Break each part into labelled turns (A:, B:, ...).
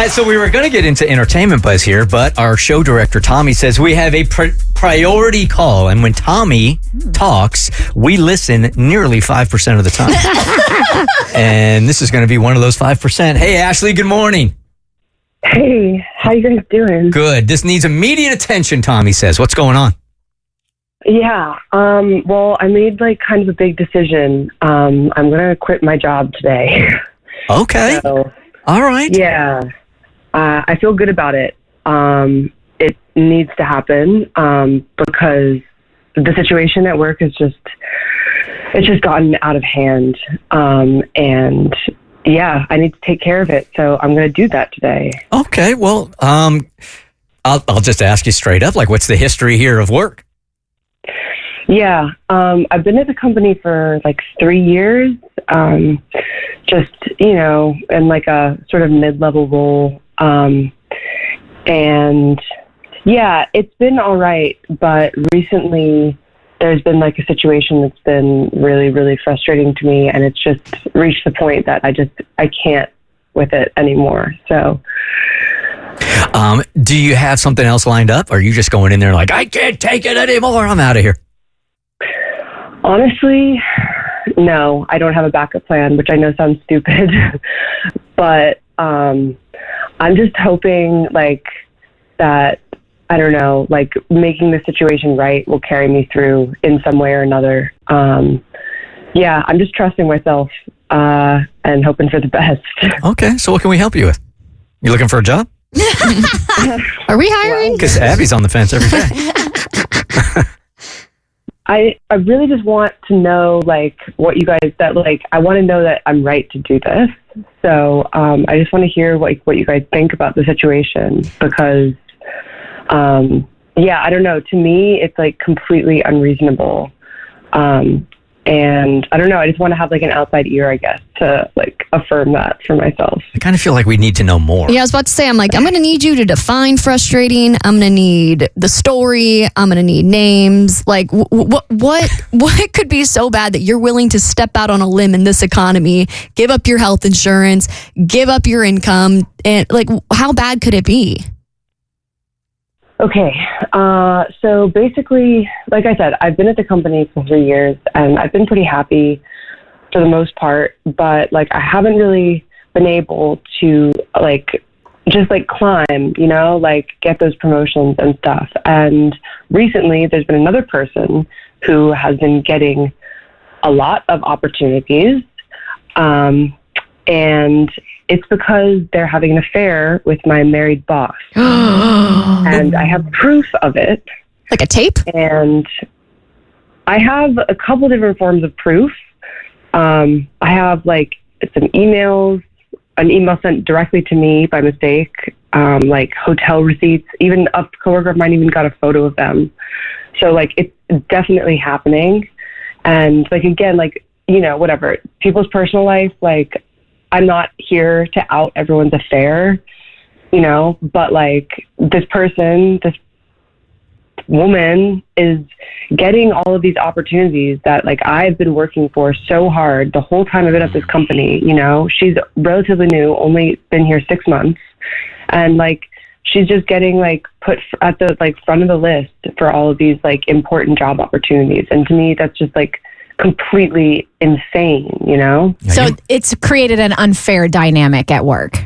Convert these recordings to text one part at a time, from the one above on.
A: right, so we were going to get into entertainment buzz here, but our show director, Tommy, says we have a priority call. And when Tommy talks, we listen nearly 5% of the time. And this is going to be one of those 5%. Hey, Ashley, good morning.
B: Hey, how you guys doing?
A: Good. This needs immediate attention, Tommy says. What's going on?
B: Yeah, well, I made kind of a big decision. I'm going to quit my job today.
A: Okay.
B: So,
A: all right.
B: Yeah, I feel good about it. It needs to happen because the situation at work it's just gotten out of hand. And yeah, I need to take care of it. So I'm going to do that today.
A: Okay. Well, I'll just ask you straight up, what's the history here of work?
B: Yeah, I've been at the company for 3 years, just, in a sort of mid-level role. And yeah, it's been all right, but recently there's been a situation that's been really, really frustrating to me, and it's just reached the point that I can't with it anymore. So.
A: Do you have something else lined up? Or are you just going in there I can't take it anymore, I'm out of here?
B: Honestly, no, I don't have a backup plan, which I know sounds stupid, but I'm just hoping that, I don't know, making the situation right will carry me through in some way or another. Yeah, I'm just trusting myself and hoping for the best.
A: Okay, so what can we help you with? You looking for a job?
C: Are we hiring?
A: Because Abby's on the fence every day.
B: I really just want to know what you guys I want to know that I'm right to do this. So I just want to hear what you guys think about the situation because yeah, I don't know. To me, it's completely unreasonable. And I don't know. I just want to have an outside ear, I guess, to affirm that for myself.
A: I kind of feel like we need to know more.
C: Yeah, I was about to say, I'm going to need you to define frustrating. I'm going to need the story. I'm going to need names. What could be so bad that you're willing to step out on a limb in this economy, give up your health insurance, give up your income, and how bad could it be?
B: Okay, so basically, like I said, I've been at the company for 3 years, and I've been pretty happy for the most part, but I haven't really been able to just climb, get those promotions and stuff. And recently, there's been another person who has been getting a lot of opportunities, and it's because they're having an affair with my married boss. And I have proof of it.
C: Like a tape?
B: And I have a couple different forms of proof. I have some emails, an email sent directly to me by mistake, hotel receipts. Even a coworker of mine even got a photo of them. So it's definitely happening. And again, whatever, people's personal life, I'm not here to out everyone's affair, but this woman is getting all of these opportunities that I've been working for so hard the whole time I've been at this company. She's relatively new, only been here 6 months, and she's just getting put at the front of the list for all of these important job opportunities. And to me, that's just completely insane,
D: So it's created an unfair dynamic at work.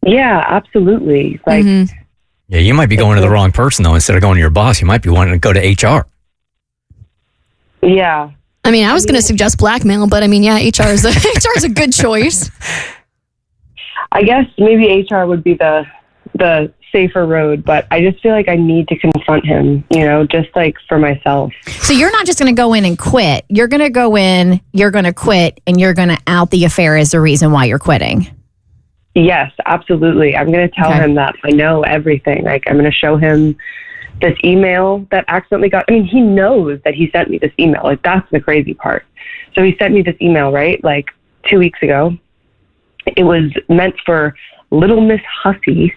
B: Yeah, absolutely.
A: Yeah, you might be going to the wrong person though. Instead of going to your boss, you might be wanting to go to HR.
B: Yeah.
C: I was going to suggest blackmail, but yeah, HR is a good choice.
B: I guess maybe HR would be the safer road, but I just feel I need to confront him, just for myself.
D: So you're not just going to go in and quit. You're going to go in, you're going to quit, and you're going to out the affair as the reason why you're quitting.
B: Yes, absolutely. I'm going to tell him that I know everything. I'm going to show him this email that accidentally he knows that he sent me this email. That's the crazy part. So he sent me this email, right? 2 weeks ago. It was meant for Little Miss Hussy.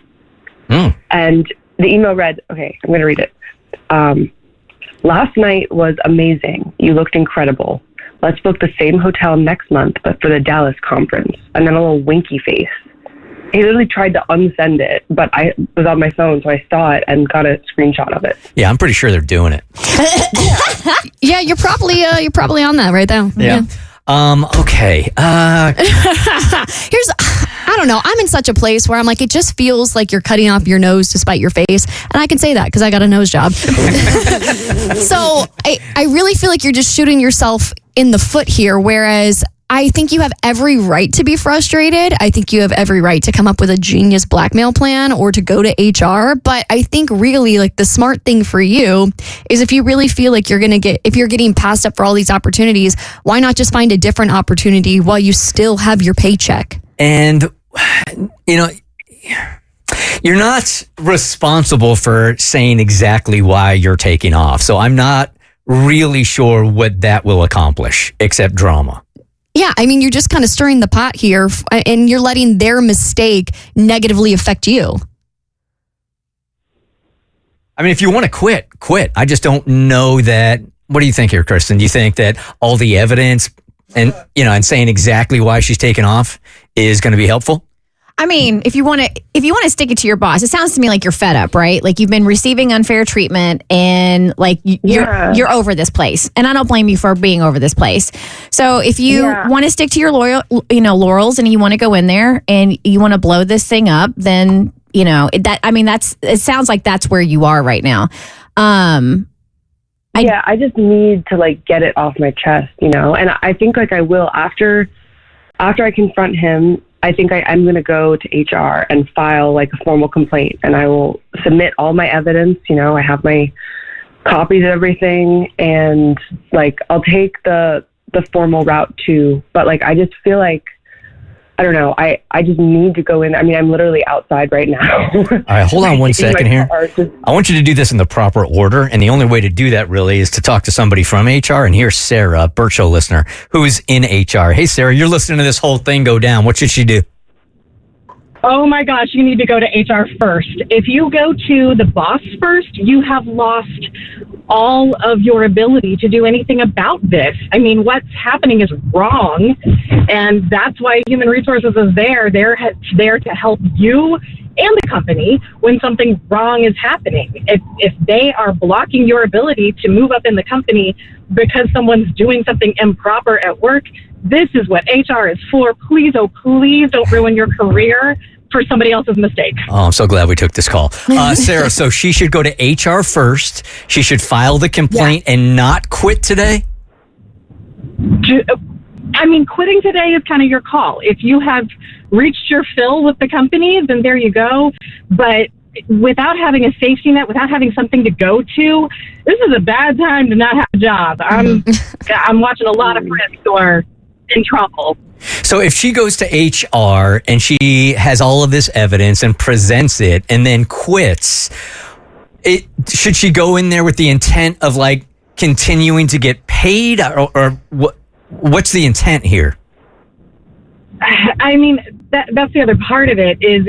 B: And the email read, okay, I'm going to read it. Last night was amazing. You looked incredible. Let's book the same hotel next month, but for the Dallas conference. And then a little winky face. he literally tried to unsend it, but I was on my phone, so I saw it and got a screenshot of it.
A: Yeah, I'm pretty sure they're doing it.
C: Yeah, you're probably on that right now.
A: Yeah. Okay.
C: Here's, I don't know. I'm in such a place where I'm like, it just feels like you're cutting off your nose to spite your face. And I can say that because I got a nose job. So I really feel like you're just shooting yourself in the foot here. Whereas I think you have every right to be frustrated. I think you have every right to come up with a genius blackmail plan or to go to HR. But I think really like the smart thing for you is if you really feel like if you're getting passed up for all these opportunities, why not just find a different opportunity while you still have your paycheck?
A: And, you're not responsible for saying exactly why you're taking off. So I'm not really sure what that will accomplish except drama.
C: Yeah, I mean, you're just kind of stirring the pot here and you're letting their mistake negatively affect you.
A: I mean, if you want to quit. I just don't know that. What do you think here, Kristen? Do you think that all the evidence and saying exactly why she's taken off is going to be helpful?
D: I mean, if you want to stick it to your boss, it sounds to me like you're fed up, right? Like you've been receiving unfair treatment, and like you're over this place. And I don't blame you for being over this place. So if you want to stick to your laurels, and you want to go in there and you want to blow this thing up, then it sounds like that's where you are right now. I
B: just need to like get it off my chest, and I think like I will after I confront him. I think I'm going to go to HR and file like a formal complaint, and I will submit all my evidence. I have my copies of everything, and like I'll take the formal route too. But like I just feel like I don't know. I just need to go in. I mean, I'm literally outside right now.
A: All right, hold on one second here. I want you to do this in the proper order, and the only way to do that really is to talk to somebody from HR. And here's Sarah, Bert Show listener, who is in HR. Hey, Sarah, you're listening to this whole thing go down. What should she do?
E: Oh my gosh, you need to go to HR first. If you go to the boss first, you have lost all of your ability to do anything about this. I mean, what's happening is wrong, and that's why Human Resources is there. They're there to help you and the company when something wrong is happening. If they are blocking your ability to move up in the company because someone's doing something improper at work, this is what HR is for. Please, oh please don't ruin your career for somebody else's mistake.
A: Oh, I'm so glad we took this call. Sarah, so she should go to HR first. She should file the complaint and not quit today?
E: I mean, quitting today is kind of your call. If you have reached your fill with the company, then there you go. But without having a safety net, without having something to go to, this is a bad time to not have a job. I'm watching a lot of friends who are in trouble.
A: So if she goes to HR and she has all of this evidence and presents it and then quits, should she go in there with the intent of like continuing to get paid, or what's the intent here?
E: I mean, that's the other part of it is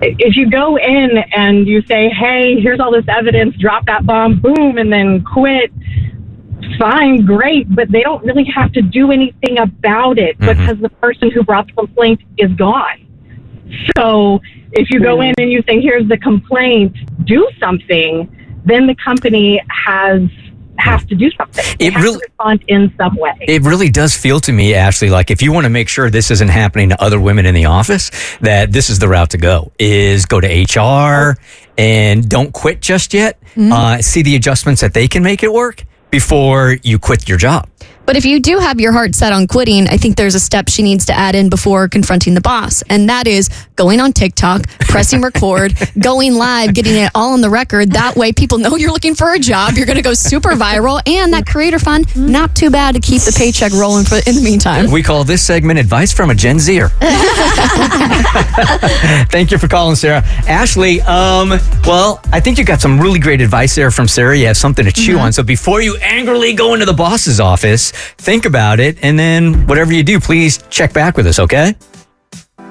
E: if you go in and you say, hey, here's all this evidence, drop that bomb, boom, and then quit, fine, great, but they don't really have to do anything about it because the person who brought the complaint is gone. So if you go in and you say, here's the complaint, do something, then the company has to do something. It has to respond in some way.
A: It really does feel to me, Ashley, like if you want to make sure this isn't happening to other women in the office, that this is the route to go, is go to HR and don't quit just yet. See the adjustments that they can make it work before you quit your job.
C: But if you do have your heart set on quitting, I think there's a step she needs to add in before confronting the boss. And that is going on TikTok, pressing record, going live, getting it all on the record. That way people know you're looking for a job. You're going to go super viral. And that creator fund, not too bad to keep the paycheck rolling in the meantime.
A: We call this segment Advice from a Gen Zer. Thank you for calling, Sarah. Ashley, well, I think you got some really great advice there from Sarah. You have something to chew on. So before you angrily go into the boss's office, think about it, and then whatever you do, please check back with us, okay?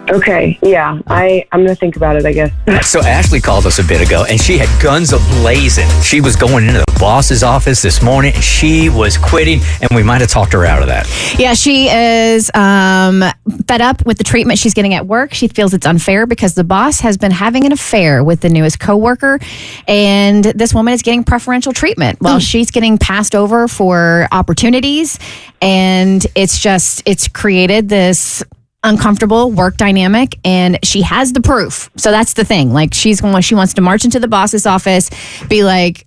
B: Okay, yeah, I'm going to think about it, I guess.
A: So Ashley called us a bit ago, and she had guns a-blazing. She was going into the boss's office this morning, and she was quitting, and we might have talked her out of that.
D: Yeah, she is fed up with the treatment she's getting at work. She feels it's unfair because the boss has been having an affair with the newest coworker, and this woman is getting preferential treatment while she's getting passed over for opportunities, and it's created this uncomfortable work dynamic, and she has the proof. So that's the thing. Like, she wants to march into the boss's office, be like,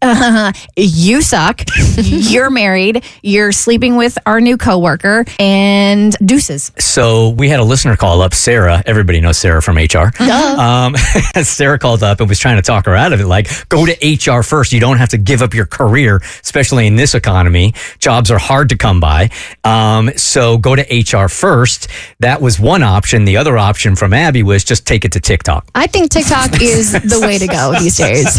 D: you suck, you're married, you're sleeping with our new coworker, and deuces.
A: So we had a listener call up, Sarah. Everybody knows Sarah from HR. Sarah called up and was trying to talk her out of it. Like, go to HR first. You don't have to give up your career, especially in this economy. Jobs are hard to come by. So go to HR first. That was one option. The other option from Abby was just take it to TikTok.
C: I think TikTok is the way to go these days.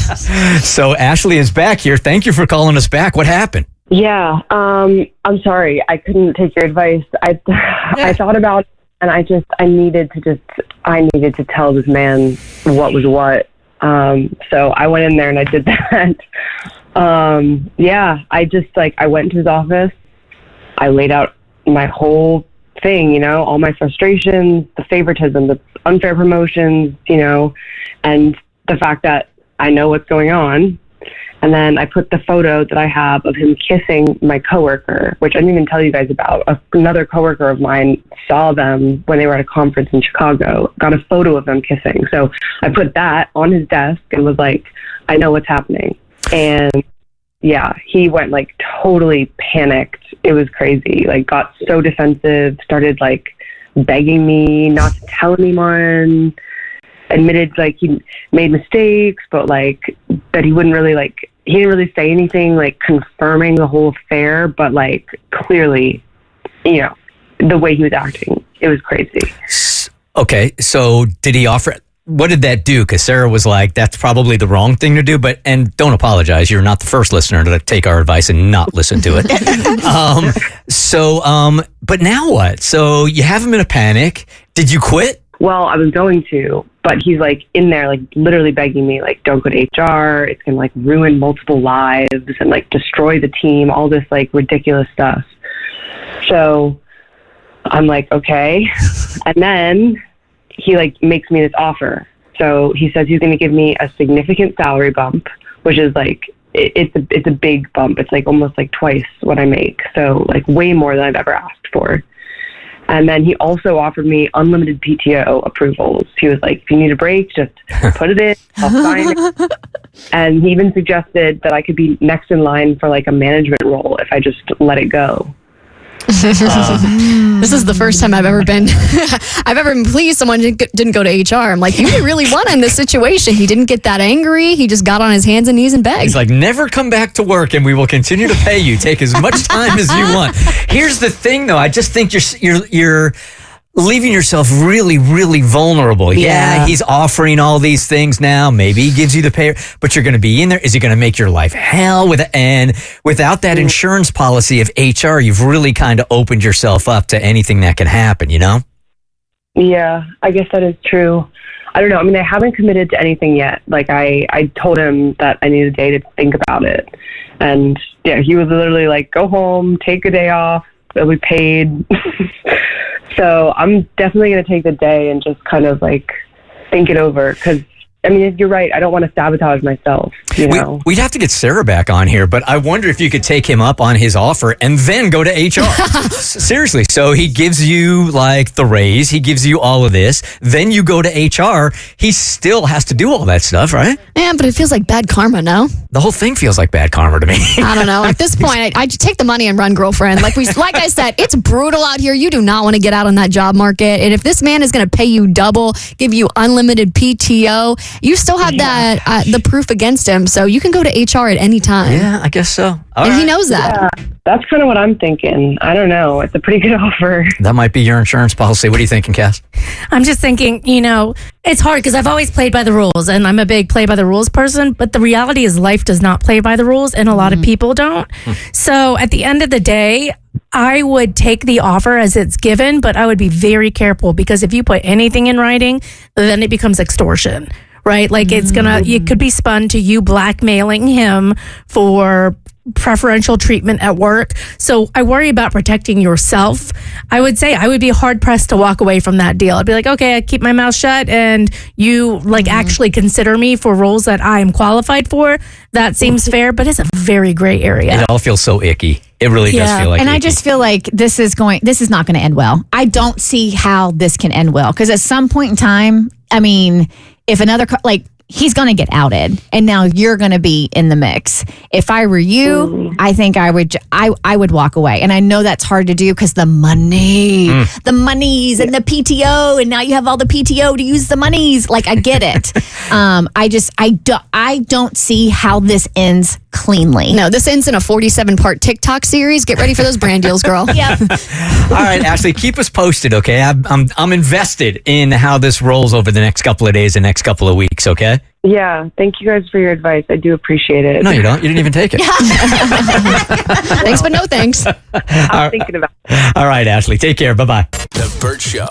A: So Ashley is back here. Thank you for calling us back. What happened?
B: Yeah, I'm sorry. I couldn't take your advice. I thought about it, and I needed to tell this man what was what. So I went in there and I did that. I went to his office. I laid out my whole thing, all my frustrations, the favoritism, the unfair promotions, and the fact that I know what's going on. And then I put the photo that I have of him kissing my coworker, which I didn't even tell you guys about. Another coworker of mine saw them when they were at a conference in Chicago, got a photo of them kissing. So I put that on his desk and was like, I know what's happening. And yeah, he went like totally panicked. It was crazy. Like, got so defensive, started like begging me not to tell anyone, admitted like he made mistakes, but like that he wouldn't really he didn't really say anything like confirming the whole affair, but like clearly, the way he was acting, it was crazy.
A: Okay, so did he offer it? What did that do? Because Sarah was like, that's probably the wrong thing to do. And don't apologize. You're not the first listener to take our advice and not listen to it. But now what? So you have him in a panic. Did you quit?
B: Well, I was going to, but he's like in there, like literally begging me, like, don't go to HR. It's going to like ruin multiple lives and like destroy the team, all this like ridiculous stuff. So I'm like, okay. And then he like makes me this offer. So he says he's going to give me a significant salary bump, which is like, it's a big bump. It's like almost like twice what I make. So like way more than I've ever asked for. And then he also offered me unlimited PTO approvals. He was like, if you need a break, just put it in, I'll sign it. And he even suggested that I could be next in line for like a management role if I just let it go.
C: This is the first time I've ever been pleased someone didn't go to HR. I'm like, you really won in this situation. He didn't get that angry. He just got on his hands and knees and begged.
A: He's like, never come back to work and we will continue to pay you. Take as much time as you want. Here's the thing though. I just think you're leaving yourself really, really vulnerable. Yeah, he's offering all these things now. Maybe he gives you the pay, but you're going to be in there. Is he going to make your life hell? And without that insurance policy of HR, you've really kind of opened yourself up to anything that can happen,
B: Yeah, I guess that is true. I don't know. I mean, I haven't committed to anything yet. Like, I told him that I need a day to think about it. And yeah, he was literally like, go home, take a day off, it'll be paid. So I'm definitely going to take the day and just kind of like think it over. Because, I mean, you're right. I don't want to sabotage myself,
A: We'd have to get Sarah back on here, but I wonder if you could take him up on his offer and then go to HR. Seriously. So he gives you like the raise. He gives you all of this. Then you go to HR. He still has to do all that stuff, right?
C: Yeah, but it feels like bad karma, no?
A: The whole thing feels like bad karma to me.
C: I don't know. At this point, I take the money and run, girlfriend. Like I said, it's brutal out here. You do not want to get out on that job market. And if this man is going to pay you double, give you unlimited PTO, you still have that the proof against him. So you can go to HR at any time.
A: Yeah, I guess so.
C: And he knows that.
B: Yeah, that's kind of what I'm thinking. I don't know. It's a pretty good offer.
A: That might be your insurance policy. What are you thinking, Cass?
F: I'm just thinking, it's hard because I've always played by the rules and I'm a big play by the rules person. But the reality is life does not play by the rules and a lot of people don't. So at the end of the day, I would take the offer as it's given, but I would be very careful because if you put anything in writing, then it becomes extortion, right? Like it could be spun to you blackmailing him for preferential treatment at work. So I worry about protecting yourself. I would say I would be hard pressed to walk away from that deal. I'd be like, okay, I keep my mouth shut and you actually consider me for roles that I am qualified for. That seems fair, but it's a very gray area.
A: It all feels so icky. It really does feel like
D: and
A: icky.
D: I just feel like this is not going to end well. I don't see how this can end well because at some point in time, I mean, if another he's going to get outed and now you're going to be in the mix. If I were you, I think I would walk away. And I know that's hard to do because the monies and the PTO, and now you have all the PTO to use the monies. Like, I get it. I don't see how this ends cleanly.
C: No, this ends in a 47-part TikTok series. Get ready for those brand deals, girl.
D: Yep.
A: All right, Ashley, keep us posted, okay? I'm invested in how this rolls over the next couple of days and next couple of weeks, okay?
B: Yeah, thank you guys for your advice. I do appreciate it.
A: No, you don't. You didn't even take it.
C: Thanks, but no thanks.
B: I'm thinking about it.
A: All right, Ashley, take care. Bye-bye.
G: The Bert Show.